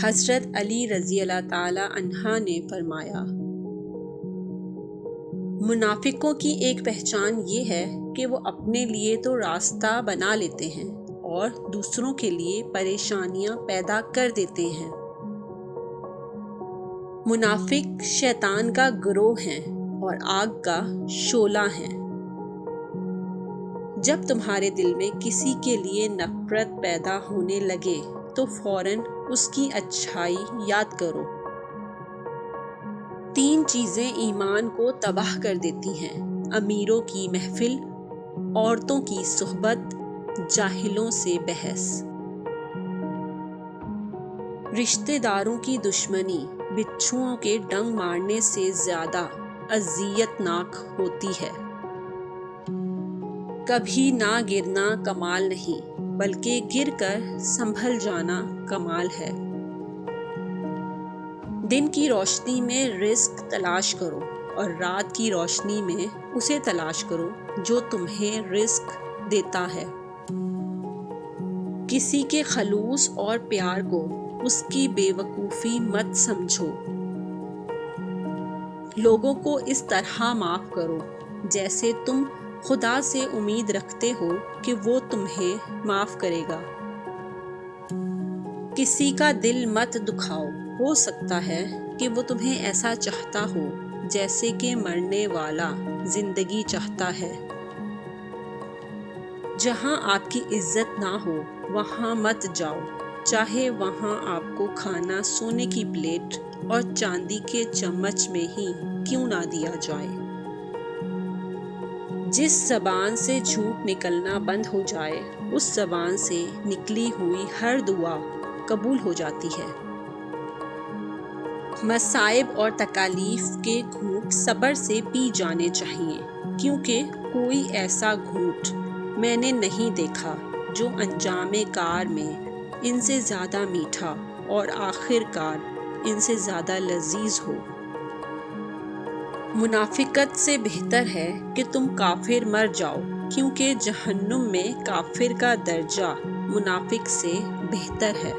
حضرت علی رضی اللہ تعالی عنہ نے فرمایا، منافقوں کی ایک پہچان یہ ہے کہ وہ اپنے لیے تو راستہ بنا لیتے ہیں اور دوسروں کے لیے پریشانیاں پیدا کر دیتے ہیں۔ منافق شیطان کا گروہ ہیں اور آگ کا شعلہ ہیں۔ جب تمہارے دل میں کسی کے لیے نفرت پیدا ہونے لگے تو فوراً اس کی اچھائی یاد کرو۔ 3 چیزیں ایمان کو تباہ کر دیتی ہیں: امیروں کی محفل، عورتوں کی صحبت، جاہلوں سے بحث۔ رشتہ داروں کی دشمنی بچھوؤں کے ڈنگ مارنے سے زیادہ اذیت ناک ہوتی ہے۔ کبھی نہ گرنا کمال نہیں بلکہ گر کر سنبھل جانا کمال ہے۔ دن کی روشنی میں رزق تلاش کرو اور رات کی روشنی میں اسے تلاش کرو جو تمہیں رزق دیتا ہے۔ کسی کے خلوص اور پیار کو اس کی بے وقوفی مت سمجھو۔ لوگوں کو اس طرح معاف کرو جیسے تم خدا سے امید رکھتے ہو کہ وہ تمہیں معاف کرے گا۔ کسی کا دل مت دکھاؤ، ہو سکتا ہے کہ وہ تمہیں ایسا چاہتا ہو جیسے کہ مرنے والا زندگی چاہتا ہے۔ جہاں آپ کی عزت نہ ہو وہاں مت جاؤ، چاہے وہاں آپ کو کھانا سونے کی پلیٹ اور چاندی کے چمچ میں ہی کیوں نہ دیا جائے۔ جس زبان سے جھوٹ نکلنا بند ہو جائے اس زبان سے نکلی ہوئی ہر دعا قبول ہو جاتی ہے۔ مصائب اور تکالیف کے گھونٹ صبر سے پی جانے چاہیے، کیونکہ کوئی ایسا گھونٹ میں نے نہیں دیکھا جو انجام کار میں ان سے زیادہ میٹھا اور آخر کار ان سے زیادہ لذیذ ہو۔ منافقت سے بہتر ہے کہ تم کافر مر جاؤ، کیونکہ جہنم میں کافر کا درجہ منافق سے بہتر ہے۔